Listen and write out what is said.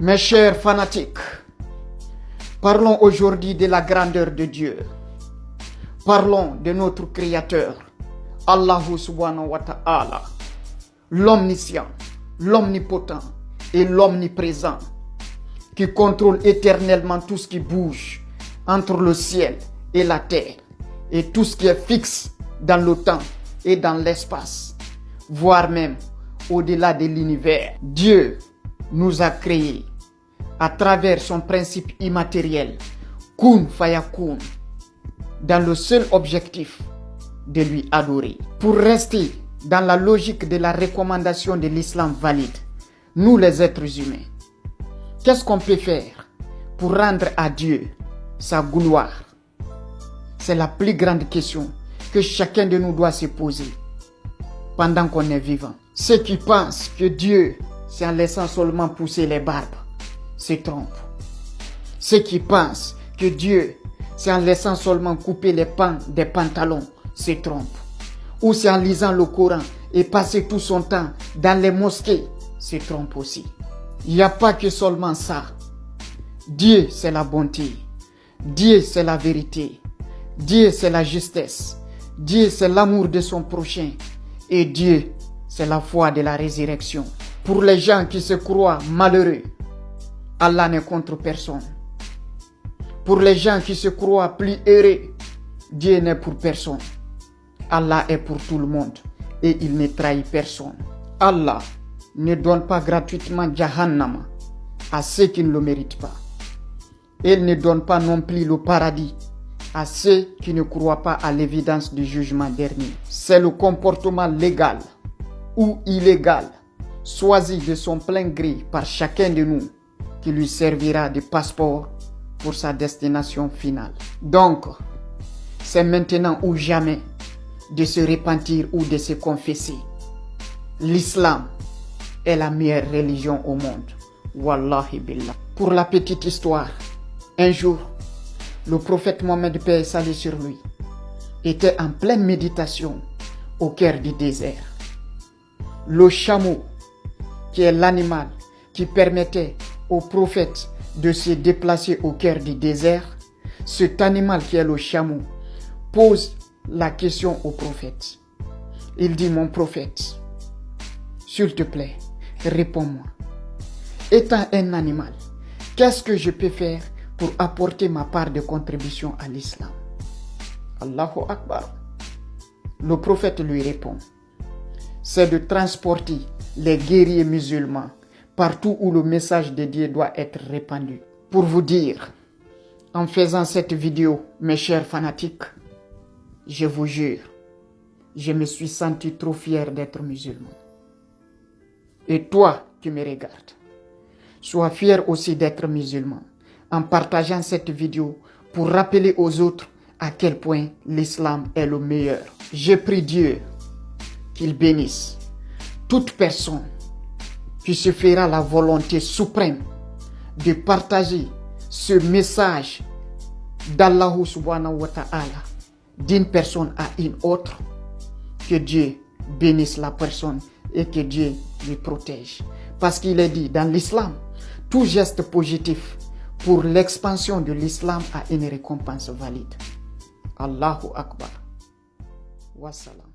Mes chers fanatiques, parlons aujourd'hui de la grandeur de Dieu. Parlons de notre Créateur, Allah subhanahu wa ta'ala, l'omniscient, l'omnipotent et l'omniprésent, qui contrôle éternellement tout ce qui bouge entre le ciel et la terre, et tout ce qui est fixe dans le temps et dans l'espace, voire même au-delà de l'univers. Dieu nous a créés à travers son principe immatériel, Kun Fayakun, dans le seul objectif de lui adorer. Pour rester dans la logique de la recommandation de l'islam valide, nous les êtres humains, qu'est-ce qu'on peut faire pour rendre à Dieu sa gloire? C'est la plus grande question que chacun de nous doit se poser pendant qu'on est vivant. Ceux qui pensent que Dieu, c'est en laissant seulement pousser les barbes, se trompent. Ceux qui pensent que Dieu, c'est en laissant seulement couper les pans des pantalons, se trompent. Ou c'est en lisant le Coran et passer tout son temps dans les mosquées, se trompent aussi. Il n'y a pas que seulement ça. Dieu, c'est la bonté. Dieu, c'est la vérité. Dieu, c'est la justesse. Dieu, c'est l'amour de son prochain. Et Dieu, c'est la foi de la résurrection. Pour les gens qui se croient malheureux, Allah n'est contre personne. Pour les gens qui se croient plus heureux, Dieu n'est pour personne. Allah est pour tout le monde et il ne trahit personne. Allah ne donne pas gratuitement Jahannam à ceux qui ne le méritent pas. Il ne donne pas non plus le paradis à ceux qui ne croient pas à l'évidence du jugement dernier. C'est le comportement légal ou illégal, choisi de son plein gré par chacun de nous, qui lui servira de passeport pour sa destination finale. Donc, c'est maintenant ou jamais de se repentir ou de se confesser. L'islam est la meilleure religion au monde. Wallahi billah. Pour la petite histoire, un jour, le prophète Mohammed, paix et salut sur lui, était en pleine méditation au cœur du désert. Le chameau, qui est l'animal qui permettait au prophète de se déplacer au cœur du désert, cet animal qui est le chameau pose la question au prophète. Il dit: mon prophète, s'il te plaît, réponds-moi. Étant un animal, qu'est-ce que je peux faire pour apporter ma part de contribution à l'islam? Allahu Akbar. Le prophète lui répond: c'est de transporter les guerriers musulmans partout où le message de Dieu doit être répandu. Pour vous dire, en faisant cette vidéo, mes chers fanatiques, je vous jure, je me suis senti trop fier d'être musulman. Et toi qui me regardes, sois fier aussi d'être musulman en partageant cette vidéo pour rappeler aux autres à quel point l'islam est le meilleur. Je prie Dieu qu'il bénisse toute personne qui se fera la volonté suprême de partager ce message d'Allah subhanahu wa ta'ala d'une personne à une autre. Que Dieu bénisse la personne et que Dieu lui protège. Parce qu'il est dit dans l'islam, tout geste positif pour l'expansion de l'islam a une récompense valide. Allahu Akbar. Wassalam.